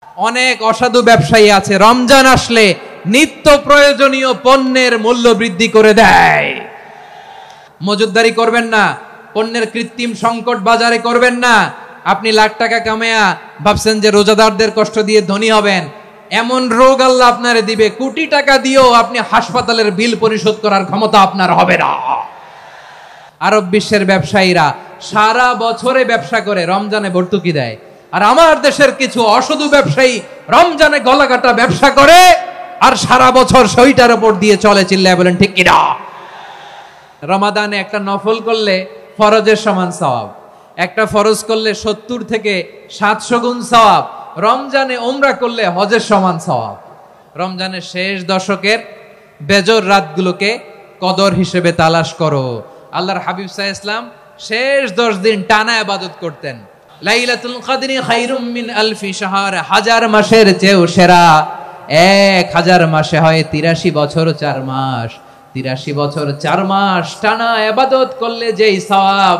অনেক অসাধু ব্যবসায়ী আছে রমজান আসলে নিত্য প্রয়োজনীয় পণ্যের মূল্য বৃদ্ধি করে দেয়। মজুতদারি করবেন না, পণ্যের কৃত্রিম সংকট বাজারে করবেন না। আপনি লাখ টাকা কামায়া ভাবছেন যে রোজাদারদের কষ্ট দিয়ে ধনী হবেন, এমন রোগ আল্লাহ আপনারে দিবে, কোটি টাকা দিয়েও আপনি হাসপাতালের বিল পরিশোধ করার ক্ষমতা আপনার হবে না। আরব বিশ্বের ব্যবসায়ীরা সারা বছরে ব্যবসা করে, রমজানে ভর্তুকি দেয়। আর আমার দেশের কিছু অসাধু ব্যবসায়ী রমজানে গলাকাটা ব্যবসা করে আর সারা বছর সইটার উপর দিয়ে চলে। চিল্লায় বলেন ঠিক কিনা? রমাদানে একটা নফল করলে ফরজের সমান সওয়াব, একটা ফরজ করলে 70 থেকে 700 গুণ সওয়াব, রমজানে উমরা করলে হজের সমান সওয়াব। রমজানের শেষ দশকের বেজর রাতগুলোকে কদর হিসেবে তালাশ করো। আল্লাহর হাবিব সাল্লাল্লাহু আলাইহি ওয়াসাল্লাম শেষ 10 দিন টানা ইবাদত করতেন। লাইলাতুল কদরি খায়রুম মিন আলফি শাহর, 1000 মাসের চেয়েও সেরা। 1000 মাসে হয় 83 বছর 4 মাস। 83 বছর 4 মাস টানা ইবাদত করলে যেই সওয়াব,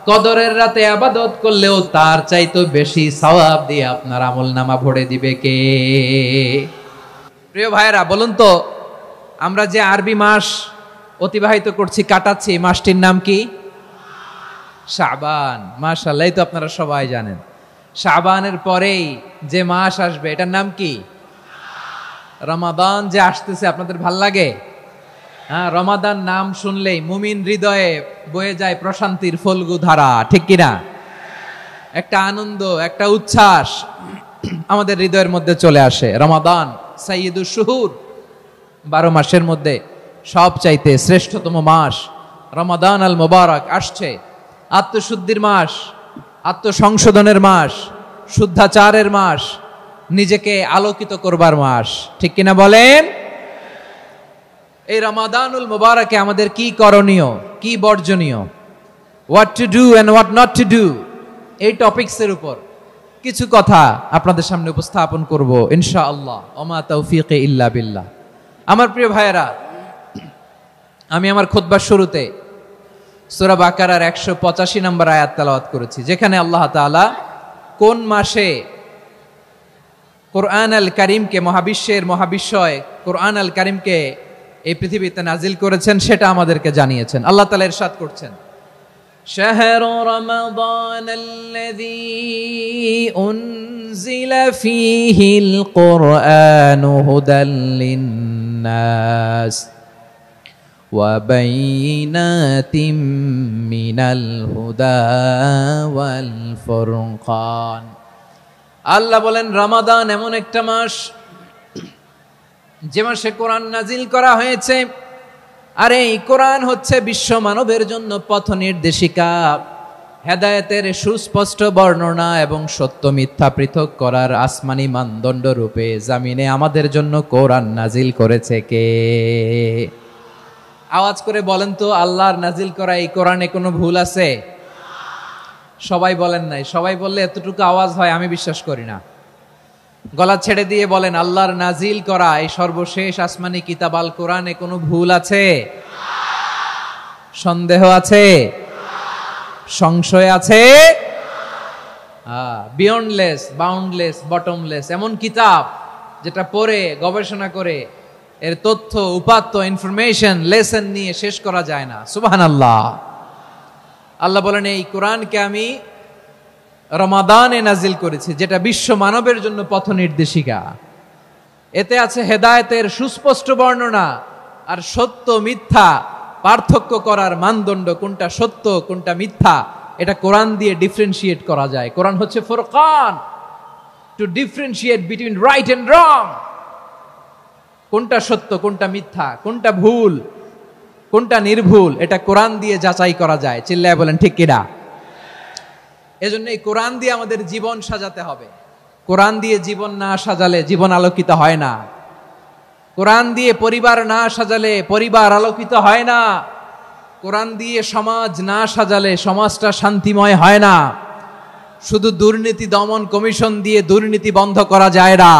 কদরের রাতে ইবাদত করলেও তার চাইতে বেশি সওয়াব দিয়ে আপনার আমলনামা ভরে দিবে কে? প্রিয় ভাইরা, বলুন তো, আমরা যে আরবি মাস অতিবাহিত করছি, কাটাচ্ছি, মাসটির নাম কি? শাবান। মাশাআল্লাহ, এই তো আপনারা সবাই জানেন। শাবানের পরেই যে মাস আসবে এটার নাম কি? রমাদান। যে আসতেছে আপনাদের ভাল লাগে? হ্যাঁ, রমাদান নাম শুনলেই মুমিন হৃদয়ে বয়ে যায় প্রশান্তির ফল্গু ধারা, ঠিক কিনা? একটা আনন্দ, একটা উচ্ছ্বাস আমাদের হৃদয়ের মধ্যে চলে আসে। রমাদান সাইয়্যিদুশ শুহুর, 12 মাসের মধ্যে সব চাইতে শ্রেষ্ঠতম মাস রমাদান আল মুবারক আসছে। আত্মশুদ্ধির মাস, আত্মসংশোধনের মাস, শুদ্ধাচারের মাস, নিজেকে আলোকিত করবার মাস, ঠিক কিনা বলেন? এই রমাদানুল মুবারকে আমাদের কি করণীয়, কি বর্জনীয়, what to do and what not to do, এই টপিকসের উপর কিছু কথা আপনাদের সামনে উপস্থাপন করব ইনশাআল্লাহ। ওমা তাওফীকি ইল্লা বিল্লাহ। আমার প্রিয় ভাইয়েরা, আমি আমার খুতবার শুরুতে সূরা বাকারার 185 নম্বর আয়াত তেলাওয়াত করেছি, যেখানে আল্লাহ তাআলা কোন মাসে কোরআন আল কারীমকে, মহাবিশ্বের মহাবিশ্বয় কোরআন আল কারীমকে এই পৃথিবীতে নাজিল করেছেন সেটা আমাদেরকে জানিয়েছেন। আল্লাহ তাআলা ইরশাদ করছেন, শাহরু রমাদানাল্লাযী উনজিলা ফীহিল কুরআনু হুদাল লিন্নাস ওয়া বাইয়িনাতিম মিনাল হুদা ওয়াল ফুরকান। আল্লাহ বলেন, রমাদান এমন একটা মাস যে মাসে কোরআন নাজিল করা হয়েছে। আর এই কোরআন হচ্ছে বিশ্ব মানবের জন্য পথ নির্দেশিকা, হেদায়েতের সুস্পষ্ট বর্ণনা এবং সত্য মিথ্যা পৃথক করার আসমানি মানদণ্ড রূপে জামিনে আমাদের জন্য কোরআন নাজিল করেছে কে? আওয়াজ করে বলেন তো, আল্লাহর নাজিল করা এই কোরআনে কোনো ভুল আছে? সবাই বলেন নাই। সবাই বললে এতটুকু আওয়াজ হয় আমি বিশ্বাস করি না। গলা ছেড়ে দিয়ে বলেন, আল্লাহর নাজিল করা এই সর্বশেষ আসমানি কিতাব আল কোরআনে কোনো ভুল আছে? সন্দেহ আছে? সংশয় আছে? বিয়ন্ডলেস, বাউন্ডলেস, বটমলেস, এমন কিতাব যেটা পড়ে গবেষণা করে এর তথ্য, উপাত্ত, ইনফরমেশন, লেসন নিয়ে শেষ করা যায় না। সুবহানাল্লাহ। আল্লাহ বলেন, এই কোরআনকে আমি রমাদানে নাজিল করেছি, যেটা বিশ্ব মানবের জন্য পথ নির্দেশিকা। এতে আছে হেদায়েতের সুস্পষ্ট বর্ণনা আর সত্য মিথ্যা পার্থক্য করার মানদণ্ড, কোনটা সত্য কোনটা মিথ্যা এটা কোরআন দিয়ে ডিফারেন্সিয়েট করা যায়। কোরআন হচ্ছে ফুরকান, to differentiate between right and wrong. কোনটা সত্য, কোনটা মিথ্যা, কোনটা ভুল, কোনটা নির্ভুল, এটা কোরআন দিয়ে যাচাই করা যায়। চিল্লায় বলেন ঠিক কিনা? এজন্য এই কোরআন দিয়ে আমাদের জীবন সাজাতে হবে। কোরআন দিয়ে জীবন না সাজালে জীবন আলোকিত হয় না। কোরআন দিয়ে পরিবার না সাজালে পরিবার আলোকিত হয় না। কোরআন দিয়ে সমাজ না সাজালে সমাজটা শান্তিময় হয় না। শুধু দুর্নীতি দমন কমিশন দিয়ে দুর্নীতি বন্ধ করা যায় না।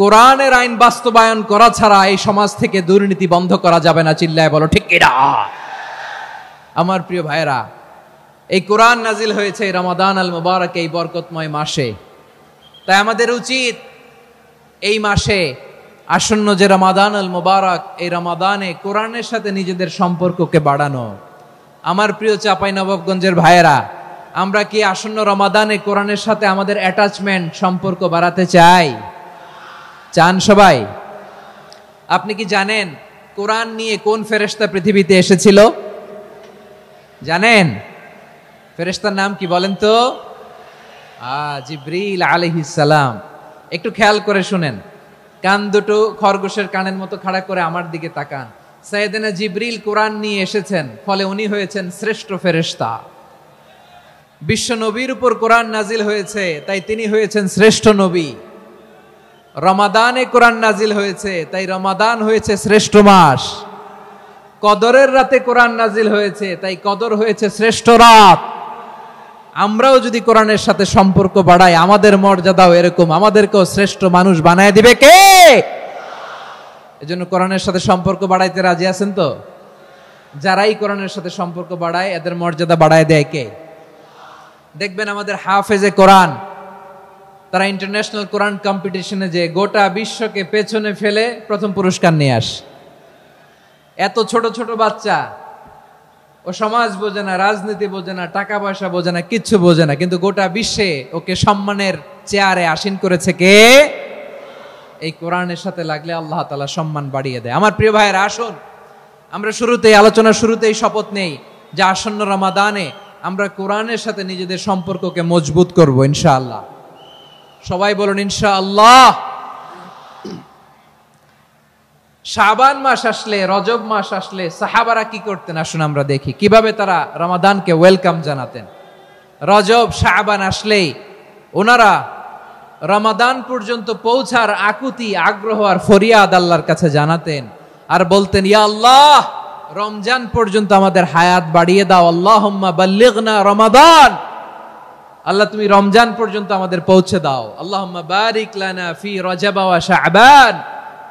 কোরআনের আইন বাস্তবায়ন করা ছাড়া এই সমাজ থেকে দুর্নীতি বন্ধ করা যাবে না। চিল্লায় বলো ঠিক কিনা? আমার প্রিয় ভাইয়েরা, এই কোরআন নাজিল হয়েছে রমাদান আল মুবারক, এই বরকতময় মাসে। তাই আমাদের উচিত এই মাসে আসন্ন যে রমাদান আল মুবারক, এই রমাদানে কোরআনের সাথে নিজেদের সম্পর্ককে বাড়ানো। আমার প্রিয় চাঁপাইনবাবগঞ্জের ভাইয়েরা, আমরা কি আসন্ন রমাদানে কোরআনের সাথে আমাদের অ্যাটাচমেন্ট, সম্পর্ক বাড়াতে চাই? চান সবাই? আপনি কি জানেন কোরআন নিয়ে কোন ফেরেশতা পৃথিবীতে এসেছিল? জানেন? ফেরেশতার নাম কি বলেন তো? জিবরিল আলাইহিস সালাম। একটু খেয়াল করে শুনেন, কান দুটো খরগোশের কানের মতো খাড়া করে আমার দিকে তাকান। সাইয়েদনা জিবরিল কোরআন নিয়ে এসেছেন, ফলে উনি হয়েছেন শ্রেষ্ঠ ফেরেশতা। বিশ্ব নবীর উপর কোরআন নাজিল হয়েছে, তাই তিনি হয়েছেন শ্রেষ্ঠ নবী। রমাদানে কোরআন নাজিল হয়েছে, তাই রমাদান হয়েছে শ্রেষ্ঠ মাস। কদরের রাতে কোরআন নাজিল হয়েছে, তাই কদর হয়েছে শ্রেষ্ঠ রাত। আমরাও যদি কোরআনের সাথে সম্পর্ক বাড়াই, আমাদের মর্যাদাও এরকম, আমাদেরকেও শ্রেষ্ঠ মানুষ বানায় দিবে কে? এজন্য কোরআনের সাথে সম্পর্ক বাড়াইতে রাজি আছেন তো? যারাই কোরআনের সাথে সম্পর্ক বাড়ায়, এদের মর্যাদা বাড়ায় দেয় কে? দেখবেন আমাদের হাফেজে কোরআন, তারা ইন্টারন্যাশনাল কোরআন কম্পিটিশনে যে গোটা বিশ্বকে পেছনে ফেলে প্রথম পুরস্কার নিয়ে আসে। এত ছোট ছোট বাচ্চা, ও সমাজ বোঝে না, রাজনীতি বোঝে না, টাকা পয়সা বোঝে না, কিচ্ছু বোঝে না, কিন্তু গোটা বিশ্বে ওকে সম্মানের চেয়ারে আসীন করেছে কে? এই কোরআনের সাথে লাগলে আল্লাহ তাআলা সম্মান বাড়িয়ে দেয়। আমার প্রিয় ভাইয়েরা, আসুন আমরা আলোচনার শুরুতেই শপথ নেই যে আসন্ন রমাদানে আমরা কোরআনের সাথে নিজেদের সম্পর্ককে মজবুত করব ইনশাআল্লাহ। সবাই বলুন ইনশাআল্লাহ। শাবান মাস আসলে, রজব মাস আসলে সাহাবারা কি করতেন? আসুন আমরা দেখি কিভাবে তারা রমাদানকে ওয়েলকাম জানাতেন। রজব শাবান আসলেই ওনারা রমাদান পর্যন্ত পৌঁছার আকুতি, আগ্রহ আর ফরিয়াদ আল্লাহর কাছে জানাতেন আর বলতেন, ইয়া আল্লাহ, রমজান পর্যন্ত আমাদের হায়াত বাড়িয়ে দাও। আল্লাহুম্মা বাল্লিগনা রমাদান, আল্লাহ তুমি রমজান পর্যন্ত আমাদের পৌঁছে দাও। আল্লাহুম্মা বারিক লানা ফি রজব ওয়া শাবান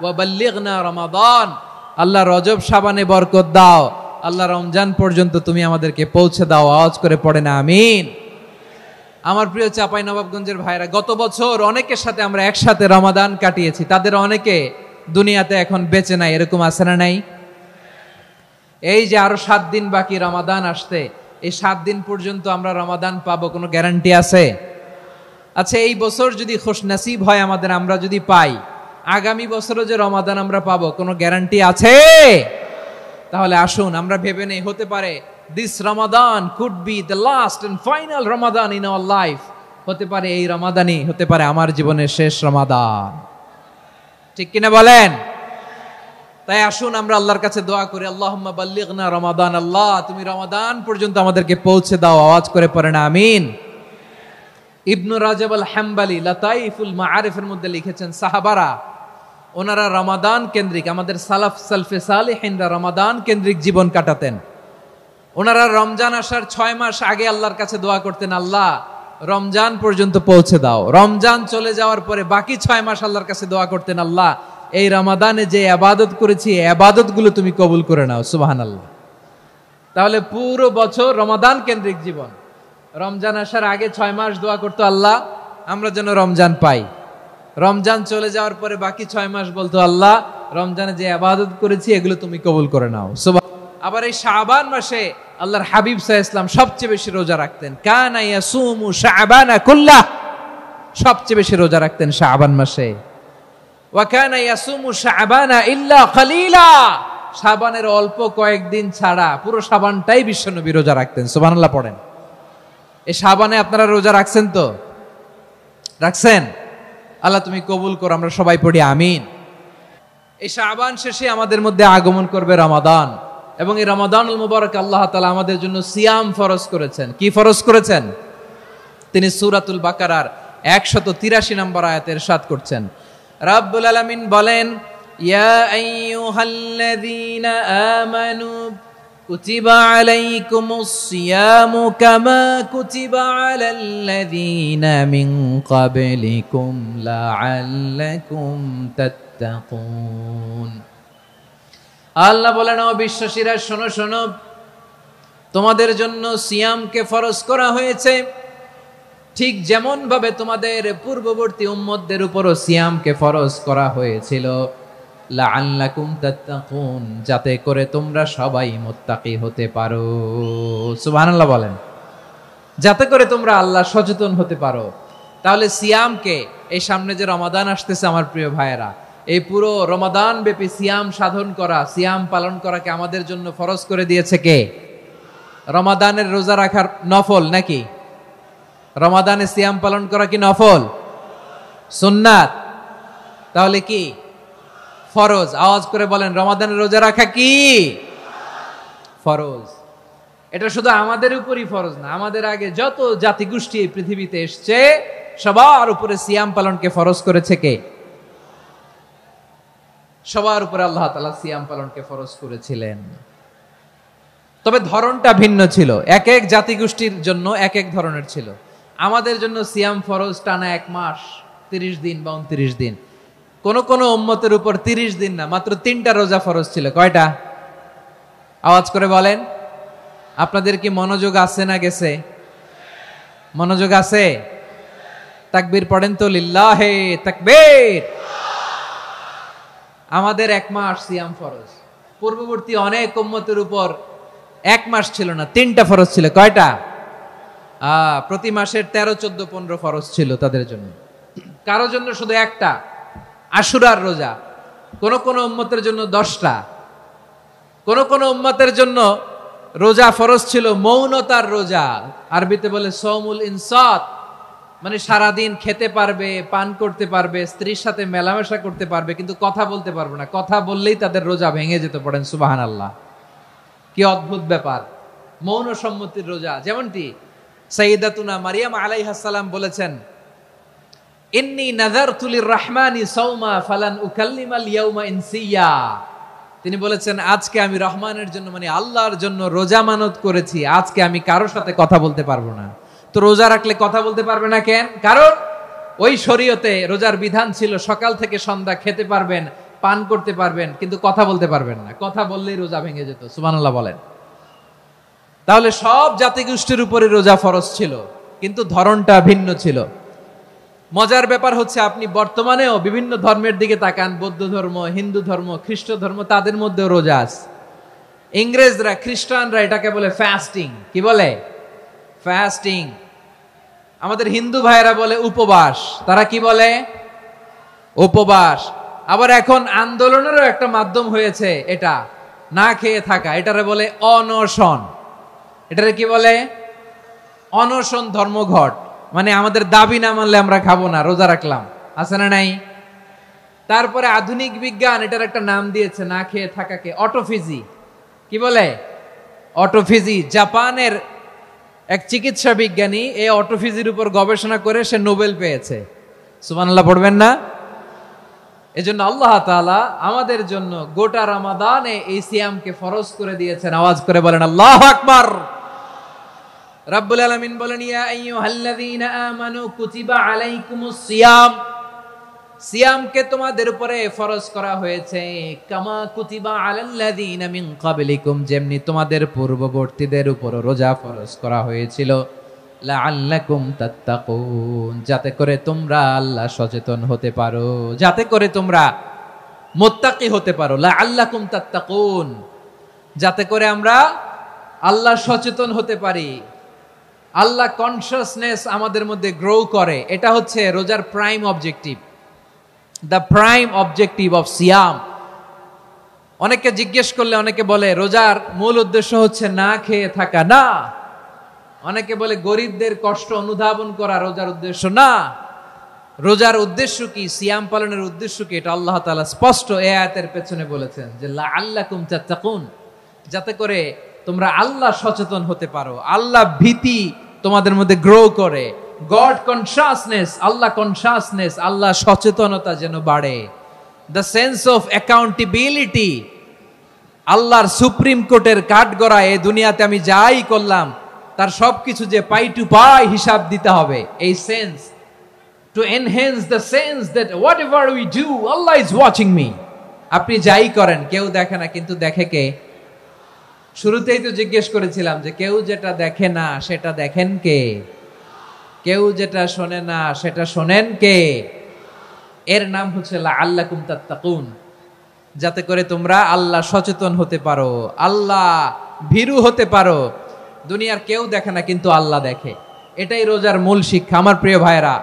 ওয়া বাল্লিগনা রমাদান, আল্লাহ রজব শাবানে বরকত দাও, আল্লাহ রমজান পর্যন্ত তুমি আমাদেরকে পৌঁছে দাও। আওয়াজ করে পড়ে না আমিন। আমার প্রিয় চাঁপাইনবাবগঞ্জের ভাইরা, গত বছর অনেকের সাথে আমরা একসাথে রমাদান কাটিয়েছি, তাদের অনেকে দুনিয়াতে এখন বেঁচে নাই, এরকম আছে না নাই? এই যে আরো 7 দিন বাকি রমাদান আসতে, এই 7 দিন পর্যন্ত আমরা রমাদান পাবো, কোনো গ্যারান্টি আছে? আচ্ছা, এই বছর যদি খুশনসিব হয় আমাদের, আমরা যদি পাই, আগামী বছরও যে রমাদান আমরা পাবো, কোনো গ্যারান্টি আছে? তাহলে আসুন আমরা ভেবে নেই, হতে পারে this Ramadan could be the last and final Ramadan in our life. হতে পারে এই রমাদানই হতে পারে আমার জীবনের শেষ রমাদান। ঠিক কিনা বলেন? তাই আসুন আমরা আল্লাহর কাছে দোয়া করি, আল্লাহুম্মা বাল্লিগনা রমাদান, আল্লাহ তুমি রমাদান পর্যন্ত আমাদেরকে পৌঁছে দাও। আওয়াজ করে পড়েন আমিন। ইবনু রাজব আল হাম্বলি লাতাইফুল মাআরিফের মধ্যে লিখেছেন, সাহাবারা ওনারা রমাদান কেন্দ্রিক, আমাদের সালফে সালেহিনরা রমাদান কেন্দ্রিক জীবন কাটাতেন। ওনারা রমজান আসার 6 মাস আগে আল্লাহর কাছে দোয়া করতেন, আল্লাহ রমজান পর্যন্ত পৌঁছে দাও। রমজান চলে যাওয়ার পরে বাকি 6 মাস আল্লাহর কাছে দোয়া করতেন, আল্লাহ এই রমাদানে যে ইবাদত করেছি, ইবাদত গুলো তুমি কবুল করে নাও। সুবহানাল্লাহ। তাহলে পুরো বছর রমাদান কেন্দ্রিক জীবন। রমজান আসার আগে 6 মাস দোয়া করতো, আল্লাহ আমরা যেন রমজান পাই। রমজান চলে যাওয়ার পরে বাকি 6 মাস বলতো, আল্লাহ রমজানে যে ইবাদত করেছি এগুলো তুমি কবুল করে নাও। আবার এই শাবান মাসে আল্লাহর হাবিব সাল্লাল্লাহু আলাইহি ওয়াসাল্লাম সবচেয়ে বেশি রোজা রাখতেন। কানা ইয়াসুমু শাবানা কুল্লাহ, সবচেয়ে বেশি রোজা রাখতেন শাবান মাসে। ওয়া কানা ইয়াসুমু শাবানা ইল্লা কালিলা, শাবানের অল্প কয়েকদিন ছাড়া পুরো শাবানটাই বিশ্বনবী রোজা রাখতেন। সুবহানাল্লাহ পড়েন। এই শাবানে আপনারা রোজা রাখছেন তো? রাখছেন? আল্লাহ তুমি কবুল করো, আমরা সবাই পড়ি আমিন। এই শাবান শেষে আমাদের মধ্যে আগমন করবে রমাদান, এবং এই রমাদানুল মুবারক আল্লাহ তাআলা আমাদের জন্য সিয়াম ফরজ করেছেন। কি ফরজ করেছেন? তিনি সূরাতুল বাকারার 183 নম্বর আয়াতে ইরশাদ করছেন, রাব্বুল আলামিন বলেন, ইয়া আইয়ুহাল্লাযীনা আমানু কুতিবা আলাইকুমুস সিয়ামু কামা কুতিবা আলাল্লাযীনা মিন ক্বাবলিকুম লাআল্লাকুম তাত্তাকুন। আল্লাহ বলেন, ও বিশ্বাসীরা শোনো শোনো, তোমাদের জন্য সিয়ামকে ফরজ করা হয়েছে ঠিক যেমন ভাবে তোমাদের পূর্ববর্তী উম্মতদের উপরও সিয়ামকে ফরজ করা হয়েছিল, লাআল্লাকুম তাত্তাকুন, যাতে করে তোমরা সবাই মুত্তাকি হতে পারো। সুবহানাল্লাহ বলেন, যাতে করে তোমরা আল্লাহ সচেতন হতে পারো। তাহলে সিয়ামকে, এই সামনে যে রমাদান আসতেছে আমার প্রিয় ভাইয়েরা, এই পুরো রমাদান ব্যাপী সিয়াম সাধন করা, সিয়াম পালন করাকে আমাদের জন্য ফরজ করে দিয়েছে কে? রমাদানের রোজা রাখার নফল নাকি? রমাদানে সিয়াম পালন করা কি নফল? সুন্নাত? তাহলে কি ফরজ? আওয়াজ করে বলেন, রমাদানের রোজা রাখা কি ফরজ? এটা শুধু আমাদের উপরই ফরজ না, আমাদের আগে যত জাতিগোষ্ঠী এই পৃথিবীতে এসছে সবার উপরে সিয়াম পালনকে ফরজ করেছে কে? সবার উপরে আল্লাহ তাআলা সিয়াম পালনকে ফরজ করেছিলেন। তবে ধরনটা ভিন্ন ছিল, এক এক জাতিগোষ্ঠীর জন্য এক এক ধরনের ছিল। আমাদের জন্য সিয়াম ফরজ টানা 1 মাস 30 দিন বা 29 দিন। কোন কোন উম্মতের উপর 30 দিন না, মাত্র 3টা রোজা ফরজ ছিল। কয়টা? আওয়াজ করে বলেন। আপনাদের কি মনোযোগ আছে না গেছে? মনোযোগ আছে? তাকবীর পড়েন তো, লিল্লাহে তাকবীর। আমাদের 1 মাস সিয়াম ফরজ। পূর্ববর্তী অনেক উম্মতের উপর 1 মাস ছিল না, 3টা ফরজ ছিল। কয়টা? প্রতি মাসের 13, 14, 15 ফরজ ছিল তাদের জন্য। কারো জন্য শুধু একটা, আশুরার রোজা। কোন কোন উম্মতের জন্য 10টা। কোন কোন উম্মতের জন্য রোজা ফরজ ছিল মৌনতার রোজা, আরবিতে বলে সৌমুল ইনসাত, মানে সারাদিন খেতে পারবে, পান করতে পারবে, স্ত্রীর সাথে মেলামেশা করতে পারবে, কিন্তু কথা বলতে পারবে না। কথা বললেই তাদের রোজা ভেঙে যেতে। পড়েন সুবহানাল্লাহ। কি অদ্ভুত ব্যাপার! মৌন সম্মতির রোজা। যেমনটি সাইয়্যিদাতুনা মারিয়াম আলাইহাস সালাম বলেছেন, ইন্নী নাযারতু লির-রাহমানি সাওমা ফালান উকাল্লিমাল ইয়াওমা ইনসিয়া। তিনি বলেছেন, আজকে আমি রহমানের জন্য, মানে আল্লাহর জন্য রোজা মানত করেছি, আজকে আমি কারোর সাথে কথা বলতে পারবো না। তো রোজা রাখলে কথা বলতে পারবে না কেন? কারণ ওই শরীয়তে রোজার বিধান ছিল সকাল থেকে সন্ধ্যা খেতে পারবেন, পান করতে পারবেন, কিন্তু কথা বলতে পারবেন না। কথা বললেই রোজা ভেঙে যেত। সুবহানাল্লাহ বলেন। তাহলে সব জাতিগোষ্ঠীর উপরে রোজা ফরজ ছিল, কিন্তু ধরনটা ভিন্ন ছিল। মজার ব্যাপার হচ্ছে, আপনি বর্তমানেও বিভিন্ন ধর্মের দিকে তাকান, বৌদ্ধ ধর্ম, হিন্দু ধর্ম, খ্রিস্ট ধর্ম, তাদের মধ্যেও রোজা আছে। ইংরেজরা, খ্রিস্টানরা এটাকে বলে ফাস্টিং। কি বলে? ফাস্টিং। আমাদের হিন্দু ভাইয়েরা বলে উপবাস। তারা কি বলে? উপবাস। আবার এখন আন্দোলনেরও একটা মাধ্যম হয়েছে এটা, না খেয়ে থাকা। এটারে বলে অনশন। এটারে কি বলে? অনশন ধর্মঘট। মানে আমাদের দাবি না মানলে আমরা খাবো না, রোজা রাখলাম। আছে না নাই? তারপরে আধুনিক বিজ্ঞান এটার একটা নাম দিয়েছে, না খেয়ে থাকাকে, অটোফিজি। কি বলে? অটোফিজি। জাপানের এক চিকিৎসা বিজ্ঞানী এই অটোফিজির উপর গবেষণা করে সে নোবেল পেয়েছে। সুবহানাল্লাহ পড়বেন না? এজন্য আল্লাহ তাআলা আমাদের জন্য গোটা রমাদানে এই সিয়ামকে ফরজ করে দিয়েছেন। আওয়াজ করে বলেন আল্লাহু আকবার। রাব্বুল আলামিন বলেন, ইয়া আইয়ুহাল্লাযীনা আমানু কুতিবা আলাইকুমুস সিয়াম। সিয়ামকে তোমাদের উপরে ফরজ করা হয়েছে, কামা কুতিবা আলাল্লাযীনা মিন ক্বাবলিকুম, যেমনি তোমাদের পূর্ববর্তীদের উপর রোজা ফরজ করা হয়েছিল, লাআল্লাকুম তাত্তাকুন, যাতে করে তোমরা আল্লাহ সচেতন হতে পারো, যাতে করে তোমরা মুত্তাকি হতে পারো। লাআল্লাকুম তাত্তাকুন, যাতে করে আমরা আল্লাহ সচেতন হতে পারি, আল্লাহ কনসিয়াসনেস আমাদের মধ্যে গ্রো করে। এটা হচ্ছে রোজার prime objective, the prime objective of সিয়াম। অনেকে জিজ্ঞেস করলে অনেকে বলে রোজার মূল উদ্দেশ্য হচ্ছে না খেয়ে থাকা। না। অনেকে বলে গরিবদের কষ্ট অনুধাবন করা রোজার উদ্দেশ্য। না। রোজার উদ্দেশ্য কি, সিয়াম পালনের উদ্দেশ্য কি, এটা আল্লাহ তাআলা স্পষ্ট এই আয়াতের পেছনে বলেছেন যে লাআল্লাকুম তাত্তাকুন, যাতে করে তোমরা আল্লাহ সচেতন হতে পারো, আল্লাহ ভীতি তোমাদের মধ্যে গ্রো করে, গড কনসিয়াসনেস, আল্লাহ কনসিয়াসনেস, আল্লাহ সচেতনতা যেন বাড়ে, দ্য সেন্স অফ অ্যাকাউন্টেবিলিটি, আল্লাহর সুপ্রিম কোর্টের কাঠগড়া এই দুনিয়াতে আমি যাই করলাম তার সবকিছু যে পাই টু পাই হিসাব দিতে হবে, এই sense, to enhance the sense that what ever we do Allah is watching me. আপনি যাই করেন কেউ দেখে না, কিন্তু দেখে কে? শুরুতেই তো জিজ্ঞেস করেছিলাম যে কেউ যেটা দেখে না সেটা দেখেন কে? কেউ যেটা শোনে না সেটা শোনেন কে? এর নাম হচ্ছে লাআল্লাকুম তাত্তাকুন, যাতে করে তোমরা আল্লাহ সচেতন হতে পারো, আল্লাহ ভীরু হতে পারো। দুনিয়ার কেউ দেখে না, কিন্তু আল্লাহ দেখে। এটাই রোজার মূল শিক্ষা। আমার প্রিয় ভাইরা,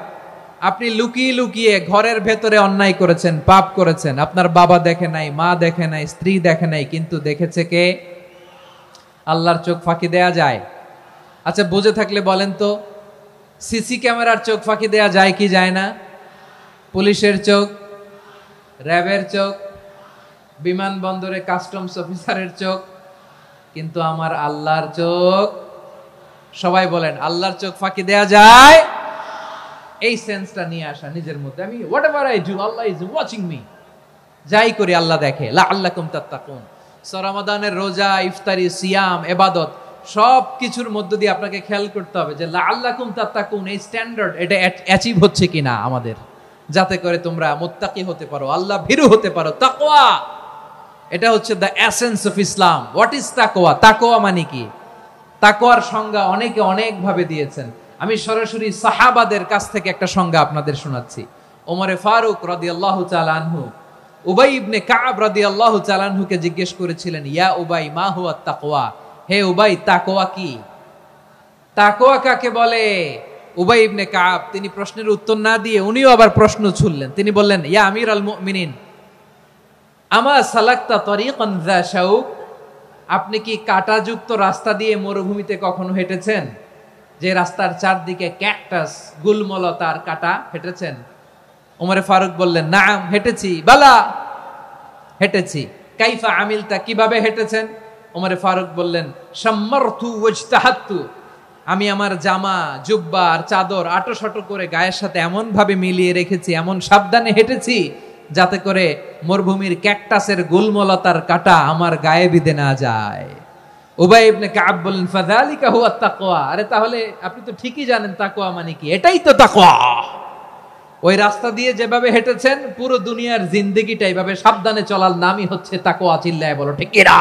আপনি লুকিয়ে লুকিয়ে ঘরের ভেতরে অন্যায় করেছেন, পাপ করেছেন, আপনার বাবা দেখে নাই, মা দেখে নাই, স্ত্রী দেখে নাই, কিন্তু দেখেছে কে? আল্লাহর চোখ ফাঁকি দেয়া যায়? আচ্ছা, বুঝে থাকলে বলেন তো, সিসি ক্যামেরার চোখ ফাঁকি দেয়া যায় কি যায় না? পুলিশের চোখ, র্যাবের চোখ, বিমানবন্দরে কাস্টমস অফিসারের চোখ, কিন্তু আমার আল্লাহর চোখ? সবাই বলেন, আল্লাহর চোখ ফাঁকি দেয়া যায়? এই সেন্সটা নিয়ে আসা নিজের মধ্যে, আমি what ever I do Allah is watching me, যাই করি আল্লাহ দেখে। লাআল্লাকুম তাত্তাকুন। রমাদানের রোজা, ইফতারি, সিয়াম, ইবাদত সব কিছুর মধ্য দিয়ে আপনাকে খেয়াল করতে হবে যে লাআল্লাকুম তাত্তাকুন এই স্ট্যান্ডার্ড এটা অ্যাচিভ হচ্ছে কিনা আমাদের, যাতে করে তোমরা মুত্তাকি হতে পারো, আল্লাহ ভীরু হতে পারো। তাকওয়া, এটা হচ্ছে the essence of Islam. What is তাকওয়া? তাকওয়া মানে কি? তাকওয়ার সংজ্ঞা অনেকে অনেক ভাবে দিয়েছেন। আমি সরাসরি সাহাবাদের কাছ থেকে একটা সংজ্ঞা আপনাদের শোনাচ্ছি। ওমরে ফারুক রাদিয়াল্লাহু তাআলা আনহু উবাই ইবনে কাব রাদিয়াল্লাহু তাআলা আনহুকে জিজ্ঞেস করেছিলেন, ইয়া উবাই মা হুয়া তাকওয়া? হে উবাই, তাকওয়া কি? তাকওয়া কাকে বলে? উবাই ইবনে কাব তিনি প্রশ্নের উত্তর না দিয়ে উনিও আবার প্রশ্ন ছুড়লেন। তিনি বললেন, ইয়া আমিরাল মুমিনিন, আমা সালাকতা তরিকান যা শাউক? আপনি কি কাঁটাযুক্ত রাস্তা দিয়ে মরুভূমিতে কখনো হেঁটেছেন? যে রাস্তার চারদিকে ক্যাকটাস, গুলমলতার কাঁটা, হেঁটেছেন? ওমরে ফারুক বললেন, নাম, হেঁটেছি। বালা, হেঁটেছি। কাইফা আমিলতা, কিভাবে হেঁটেছেন? ওমরে ফারুক বললেন, শাম্মারতু ওয়াজতাহাতু, আমি আমার জামা, জুব্বা আর চাদর আটোসাটো করে গায়ের সাথে এমন ভাবে মিলিয়ে রেখেছি, এমন সাবধানে হেঁটেছি যাতে করে মরুভূমির ক্যাকটাসের গুলমলতার কাঁটা আমার গায়ে বিঁধে না যায়। উবাই ইবনে কাব বললেন, ফাযালিকা হুয়া তাকওয়া। আরে তাহলে আপনি তো ঠিকই জানেন তাকওয়া মানে কি, এটাই তো তাকওয়া। ওই রাস্তা দিয়ে যেভাবে হেঁটেছেন, পুরো দুনিয়ার জিন্দেগিটা এইভাবে সাবধানে চলার নামই হচ্ছে তাকওয়া। চিল্লায় বলো ঠিক কিনা?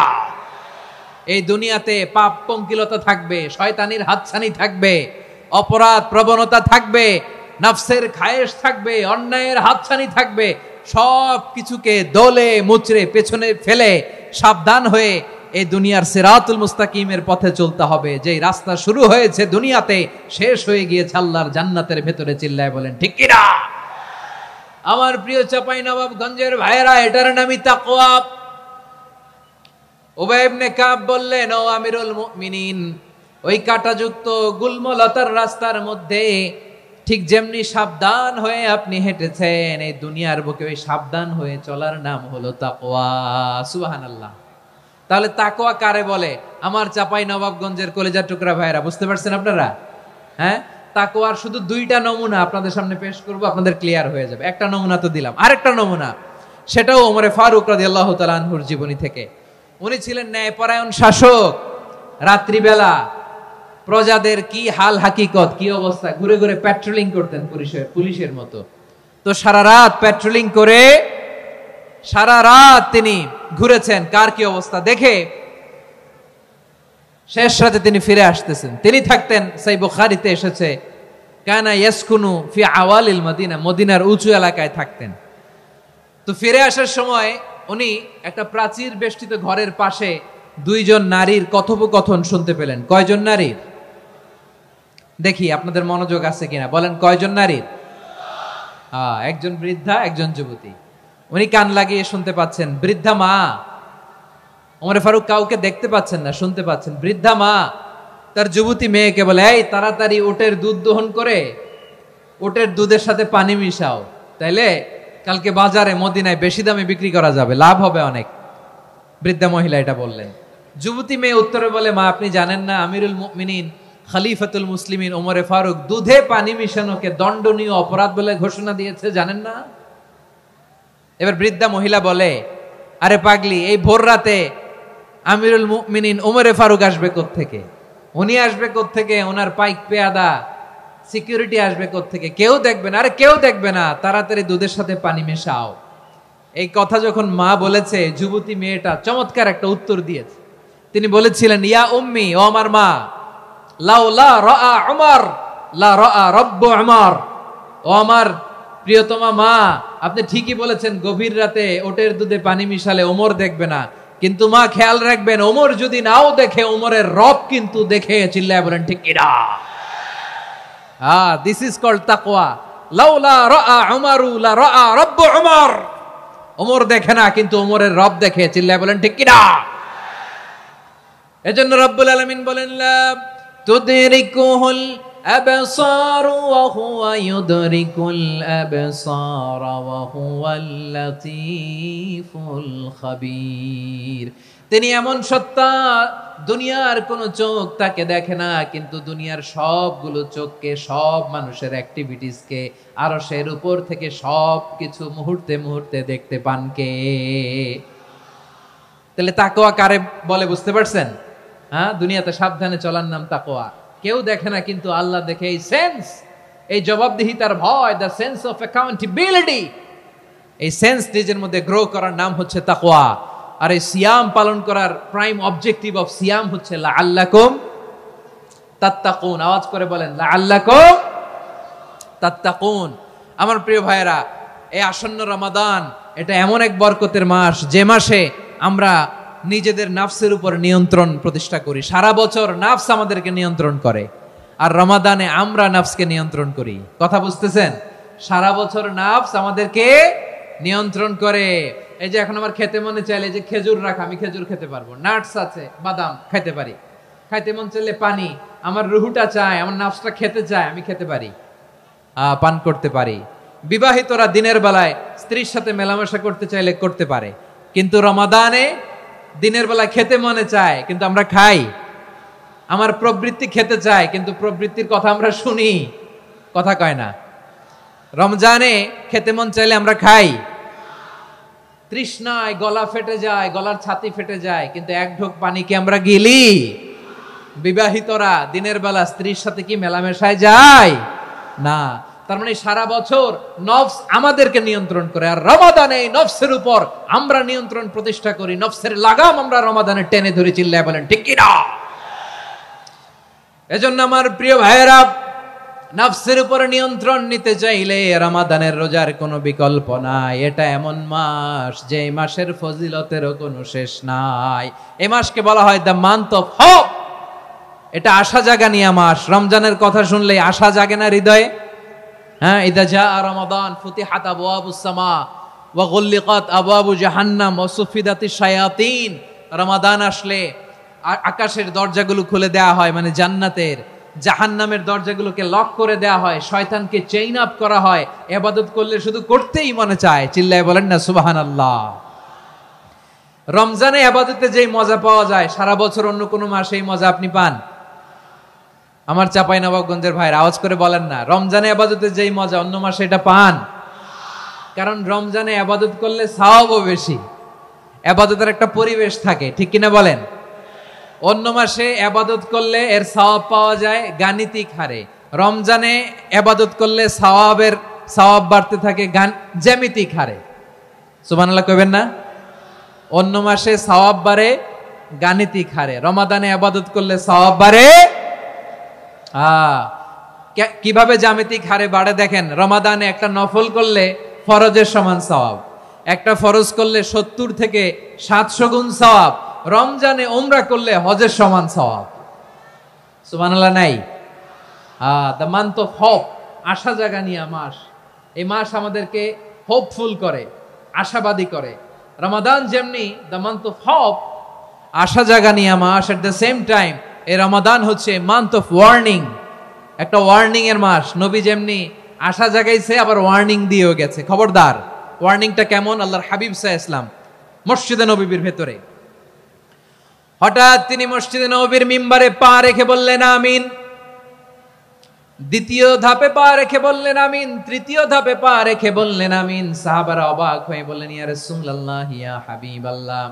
এই দুনিয়াতে পাপ পঙ্কিলতা থাকবে, শয়তানির হাতছানি থাকবে, অপরাধ প্রবণতা থাকবে, নফসের খায়েশ থাকবে, অন্যায়ের হাতছানি থাকবে। সব কিছুকে দলে মুচড়ে পেছনে ফেলে সাবধান হয়ে এই দুনিয়ার সিরাতুল মুস্তাকিমের পথে চলতে হবে। যেই রাস্তা শুরু হয়েছে দুনিয়াতে, শেষ হয়ে গিয়েছে আল্লাহর জান্নাতের ভেতরে। চিল্লায় বলেন ঠিক কিনা? আমার প্রিয় চাঁপাইনবাবগঞ্জের ভাইয়েরা, এটার নামই তাকওয়া। উবাই ইবনে কাব বললেন, ও আমিরুল মুমিনিন, ওই কাঁটাযুক্ত গুলমলতার রাস্তার মধ্যে ঠিক যেমনি সাবধান হয়ে আপনি হেঁটেছেন, এই দুনিয়ার বুকে ওই সাবধান হয়ে চলার নাম হলো তাকওয়া। সুবহানাল্লাহ। তাহলে তাকওয়া কারে বলে? আমার চাঁপাইনবাবগঞ্জের কলিজার টুকরা ভাইয়েরা, বুঝতে পারছেন আপনারা? হ্যাঁ, তাকওয়ার শুধু দুইটা নমুনা আপনাদের সামনে পেশ করব, আপনাদের ক্লিয়ার হয়ে যাবে। একটা নমুনা তো দিলাম, আরেকটা নমুনা, সেটাও ওমরে ফারুক রাদিয়াল্লাহু তাআলা আনহুর জীবনী থেকে। উনি ছিলেন ন্যায়পরায়ণ শাসক। রাত্রিবেলা প্রজাদের কি হাল হাকিকত, কি অবস্থা, ঘুরে ঘুরে প্যাট্রোলিং করতেন পুলিশের মতো। তো সারা রাত প্যাট্রোলিং করে সারা রাত তিনি ঘুরেছেন কার কি অবস্থা দেখে। শেষ রাতে তিনি ফিরে আসতেছেন। তিনি থাকতেন, সেই বুখারীতে এসেছে, কানা ইয়াসকুনু ফি আওয়ালিল মদিনা, মদিনার উঁচু এলাকায় থাকতেন। তো ফিরে আসার সময় উনি একটা প্রাচীর বেষ্টিত ঘরের পাশে দুইজন নারীর কথোপকথন শুনতে পেলেন। কয়জন নারীর? দেখি আপনাদের মনোযোগ আছে কিনা, বলেন কয়জন নারীর? একজন বৃদ্ধা, একজন যুবতী। উনি কান লাগিয়ে শুনতে পাচ্ছেন। বৃদ্ধা মা, ওমর ফারুক কাউকে দেখতে পাচ্ছেন না, শুনতে পাচ্ছেন। বৃদ্ধা মা তার যুবতী মেয়েকে বলে, এই তাড়াতাড়ি উটের দুধ দহন করে উটের দুধের সাথে পানি মিশাও, তাইলে কালকে বাজারে মদিনায় বেশি দামে বিক্রি করা যাবে, লাভ হবে অনেক। বৃদ্ধা মহিলা এটা বললেন। যুবতী মেয়ে উত্তরে বলে, মা আপনি জানেন না আমিরুল মুমিনিন খলিফাতুল মুসলিমিন ওমরে ফারুক দুধে পানি মিশানোকে দণ্ডনীয় অপরাধ বলে ঘোষণা দিয়েছে, জানেন না? এবার বৃদ্ধা মহিলা বলে, আরে পাগলি, এই ভোর রাতে আমিরুল মুমিনিন ওমরে ফারুক আসবে কোত্থেকে? উনি আসবে কোত্থেকে? ওনার পাইক পেয়াদা সিকিউরিটি আসবে কোত্থেকে? কেউ দেখবে না। আরে কেউ দেখবে না, তাড়াতাড়ি দুধের সাথে পানি মেশাও। এই কথা যখন মা বলেছে, যুবতী মেয়েটা চমৎকার একটা উত্তর দিয়েছে। তিনি বলেছিলেন, ইয়া উম্মি, ও আমার মা, লাউলা রাআ উমর লা রাআ রাব্বু উমর, ও আমার প্রিয়তমা মা, আপনি ঠিকই বলেছেন, গভীর রাতে ওটের দুধে পানি মিশালে ওমর দেখবে না, কিন্তু মা খেয়াল রাখবেন, ওমর যদি নাও দেখে, ওমরের রব কিন্তু দেখে। চিল্লায় বলেন ঠিক কিনা? দিস ইজ কল্ড তাকওয়া। লাউলা রাআ উমরু লা রাআ রাব্বু উমর। ওমর দেখে না, কিন্তু ওমরের রব দেখে। চিল্লায় বলেন ঠিক কিনা? এজন্য রব্বুল আলামিন বলেন, লা তুদরিকুহুল আবসার ওয়া হুয়া ইউদরিকুল আবসার ওয়া হুয়াল লাতীফুল খাবীর। তিনি এমন সত্তা, দুনিয়ার কোন চোখ তাকে দেখে না, কিন্তু দুনিয়ার সবগুলো চোখকে, সব মানুষের অ্যাক্টিভিটিসকে, আরশের উপর থেকে সব কিছু মুহূর্তে মুহূর্তে দেখতে পান কে? তাহলে তাকওয়া কারে বলে বুঝতে পারছেন? দুনিয়াতে সাবধানে চলার নাম তাকওয়া। কেউ দেখে না, কিন্তু আল্লাহ দেখে। এই সেন্স, এই জবাবদিহিতার ভয়, দ্য সেন্স অফ অ্যাকাউন্টেবিলিটি, এই সেন্স নিজের মধ্যে গ্রো করার নাম হচ্ছে তাকওয়া। আর এই সিয়াম পালন করার প্রাইম অবজেক্টিভ অফ সিয়াম হচ্ছে লাআল্লাকুম তাত্তাকুন। আওয়াজ করে বলেন, লাআল্লাকুম তাত্তাকুন। আমার প্রিয় ভাইয়েরা, এই আসন্ন রমাদান, এটা এমন এক বরকতের মাস, যে মাসে আমরা নিজেদের নাফসের উপর নিয়ন্ত্রণ প্রতিষ্ঠা করি। সারা বছর নাফস আমাদেরকে নিয়ন্ত্রণ করে, আর রমাদানে আমরা নাফসকে নিয়ন্ত্রণ করি। কথা বুঝতেছেন? সারা বছর নাফস আমাদেরকে নিয়ন্ত্রণ করে। এই যে এখন আমার খেতে মনে চাইলে যে খেজুর রাখ, আমি খেজুর খেতে পারবো, নাটস আছে, বাদাম খেতে পারি। খাইতে মন চাইলে পানি, আমার রুহুটা চায়, আমার নাফসটা খেতে চায়, আমি খেতে পারি, পান করতে পারি। বিবাহিতরা দিনের বেলায় স্ত্রীর সাথে মেলামেশা করতে চাইলে করতে পারে, কিন্তু রমাদানে দিনের বেলা খেতে মনে চায়, কিন্তু আমরা খাই। আমার প্রবৃত্তি খেতে চায়, কিন্তু প্রবৃত্তির কথা আমরা শুনি, কথা কয় না। রমজানে খেতে মন চাইলে আমরা খাই, তৃষ্ণায় গলা ফেটে যায়, গলার ছাতি ফেটে যায়, কিন্তু এক ঢোক পানি কি আমরা গিলি? বিবাহিতরা দিনের বেলা স্ত্রীর সাথে কি মেলামেশায় যায়? না। তার মানে সারা বছর নফস আমাদেরকে নিয়ন্ত্রণ করে, আর রমাদানে এই নফসের উপর আমরা নিয়ন্ত্রণ প্রতিষ্ঠা করি। নফসের লাগাম আমরা রমাদানে টেনে ধরে। চিল্লায় বলেন ঠিক কিনা? এজন্য আমার প্রিয় ভাইয়েরা, নফসের উপর নিয়ন্ত্রণ নিতে চাইলে রমাদানের রোজার কোনো বিকল্প নাই। এটা এমন মাস, যে মাসের ফজিলতেরও কোনো শেষ নাই। এই মাসকে বলা হয় দ্য মান্থ অফ হোপ। এটা আশা জাগানিয়া মাস। রমজানের কথা শুনলেই আশা জাগে না হৃদয়ে? ইদা জাআ রমাদান ফুতিহাত আবওয়াবুস সামা ওয়া গুল্লিকাত আবওয়াবু জাহান্নাম ওয়া সুফিদাতিশ শায়াতিন। রমাদান আসলে আকাশের দরজাগুলো খুলে দেয়া হয়, মানে জান্নাতের। জাহান্নামের দরজাগুলোকে লক করে দেয়া হয়, শয়তানকে চেইন আপ করা হয়। ইবাদত করলে শুধু করতেই মনে চায়। চিল্লায় বলেন না সুবহানাল্লাহ। রমজানে ইবাদতে যেই মজা পাওয়া যায়, সারা বছর অন্য কোনো মাসে এই মজা আপনি পান? আমার চাঁপাইনবাবগঞ্জের ভাইরা আওয়াজ করে বলেন না, রমজানে ইবাদতে যেই মজা অন্য মাসে এটা পান? কারণ রমজানে ইবাদত করলে সওয়াবও বেশি, ইবাদতের একটা পরিবেশ থাকে, ঠিক কিনা বলেন? অন্য মাসে ইবাদত করলে এর সওয়াব পাওয়া যায় গাণিতিক হারে, রমজানে ইবাদত করলে সওয়াব বাড়তে থাকে জ্যামিতিক হারে। সুবহানাল্লাহ কইবেন না? অন্য মাসে সওয়াব বাড়ে গাণিতিক হারে, রমাদানে ইবাদত করলে সওয়াব বাড়ে কিভাবে জ্যামিতিক হারে বাড়ে দেখেন। রমাদানে একটা নফল করলে ফরজের সমান সওয়াব, একটা ফরজ করলে 70 থেকে 700 গুণ সওয়াব, রমজানে উমরা করলে হজের সমান সওয়াব। সুবহানাল্লাহ নাই? দ্য মান্থ অফ হোপ, আশা জাগানিয়া মাস। এই মাস আমাদেরকে হোপফুল করে, আশাবাদী করে। রমাদান যেমনি দ্য মান্থ অফ হোপ, আশা জাগানিয়া মাস, এট দ্য সেম টাইম এই রমাদান হচ্ছে মান্থ অফ ওয়ার্নিং, একটা ওয়ার্নিং এর মাস। নবী যেমনি আশা জাগাইছে, আবার ওয়ার্নিং দিয়েও গেছে, খবরদার। ওয়ার্নিংটা কেমন? আল্লাহর হাবিব সাল্লাল্লাহু আলাইহি ওয়াসাল্লাম মসজিদে নববীর ভেতরে, হঠাৎ তিনি মসজিদে নববীর মিম্বারে পা রেখে বললেন আমিন। দ্বিতীয় ধাপে পা রেখে বললেন আমিন, তৃতীয় ধাপে পা রেখে বললেন আমিন। সাহাবারা অবাক হয়ে বললেন, ইয়া রাসূলুল্লাহ, ইয়া হাবিবাল্লাহ,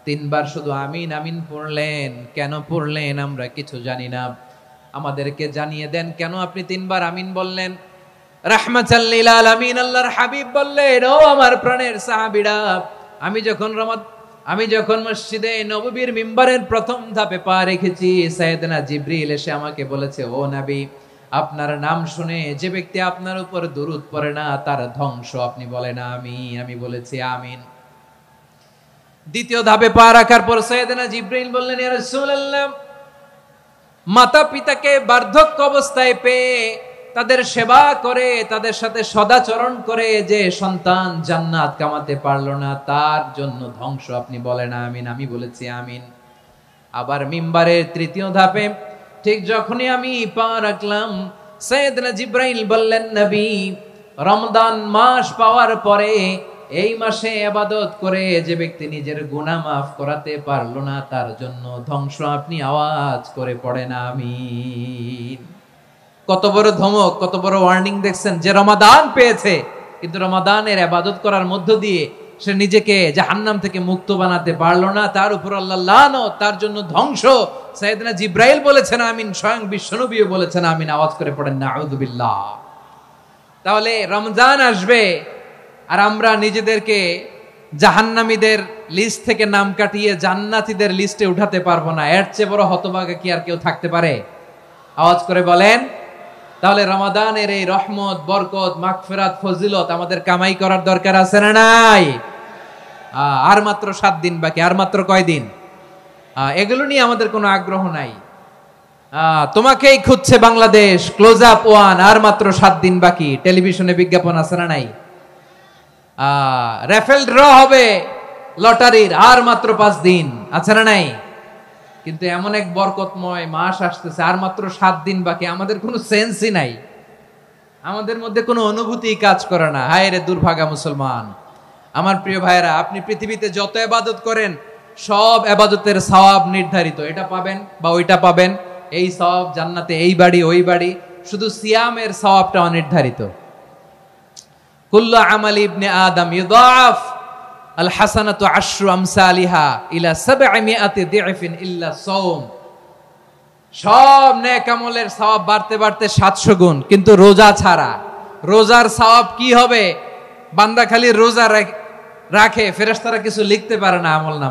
3 বার শুধু আমিন আমিন পড়লেন, কেন পড়লেন আমরা কিছু জানি না, আমাদেরকে জানিয়ে দেন কেন আপনি 3 বার আমিন বললেন। রাহমাতাল লিল আলামিন আল্লাহর হাবিব বললেন, ও আমার প্রাণের সাহাবীরা, আমি যখন মসজিদে নববীর মিম্বারের প্রথম ধাপে পা রেখেছি, সাইয়েদনা জিবরিল এসে আমাকে বলেছে, ও নবী, আপনার নাম শুনে যে ব্যক্তি আপনার উপর দুরূদ পড়ে না তার ধ্বংস আপনি বলেন আমিন। আমি বলেছি আমিন। দ্বিতীয় ধাপে পা রাখার পর সাইয়েদনা জিবরাইল বললেন, ইয়া রাসূলুল্লাহ, মাতা পিতাকে বার্ধক্য অবস্থায় পেয়ে তাদের সেবা করে তাদের সাথে সদাচরণ করে যে সন্তান জান্নাত কামাতে পারলো না তার জন্য ধ্বংস আপনি বলেন আমিন। আমি বলেছি আমিন। আবার মিম্বারের তৃতীয় ধাপে ঠিক যখনই আমি পা রাখলাম, সাইয়েদনা জিবরাইল বললেন, নবী, রমজান মাস পাওয়ার পরে এই মাসে ইবাদত করে যে ব্যক্তি নিজের গুনাহ মাফ করাতে পারলো না তার জন্য ধ্বংস আপনি আওয়াজ করে পড়েন আমিন। কত বড় ধমক, কত বড় ওয়ার্নিং দেখছেন! যে রমাদান পেয়েছে কিন্তু রমাদানের ইবাদত করার মধ্য দিয়ে সে নিজেকে জাহান্নাম থেকে মুক্ত বানাতে পারলো না, তার উপর আল্লাহ লানত, তার জন্য ধ্বংস। সাইয়েদনা জিবরাইল বলেছেন আমিন, স্বয়ং বিশ্বনবীও বলেছেন আমিন। আওয়াজ করে পড়েন নাউযু বিল্লাহ। তাহলে রমজান আসবে আর আমরা নিজেদেরকে জাহান্নামীদের লিস্ট থেকে নাম কাটিয়ে জান্নাতীদের লিস্টে উঠাতে পারবো না। এর চেয়ে বড় হতভাগা কি আর কেউ থাকতে পারে? আওয়াজ করে বলেন। তাহলে রমাদানের এই রহমত, বরকত, মাগফিরাত, ফজিলত আমাদের কামাই করার দরকার আছে না নাই? আর মাত্র 7 দিন বাকি। আর মাত্র কয় দিন? এগুলো নিয়ে আমাদের কোনো আগ্রহ নাই। তোমাকেই খুঁজছে বাংলাদেশ, ক্লোজ আপ 1, আর মাত্র 7 দিন বাকি। টেলিভিশনে বিজ্ঞাপন আছে না নাই? রেফেল ড্র হবে লটারির, আর মাত্র 5 দিন, আছে না নাই? কিন্তু এমন এক বরকতময় মাস আসতেছে, আর মাত্র 7 দিন বাকি। আমাদের কোনো সেন্সই নাই, আমাদের মধ্যে কোনো অনুভূতি কাজ করে না। হায় রে দুর্ভাগা মুসলমান! আমার প্রিয় ভাইরা, আপনি পৃথিবীতে যত ইবাদত করেন সব ইবাদতের সওয়াব নির্ধারিত। এটা পাবেন বা ওইটা পাবেন, এই সওয়াব জান্নাতে, এই বাড়ি ওই বাড়ি। শুধু সিয়ামের সওয়াবটা অনির্ধারিত। কুল্লু আমালি ইবনে আদম ইউদাফ আল হাসানাতু আশরু আমসালিহা ইলা 700 দি'ফিন ইল্লা সাওম। সব নেক আমলের সওয়াব বাড়তে বাড়তে 700 গুণ, কিন্তু রোজা ছাড়া। রোজার সওয়াব কি হবে? বান্দা খালি রোজা রাখে, ফেরেশতারা কিছু লিখতে পারে না আমল নামায়।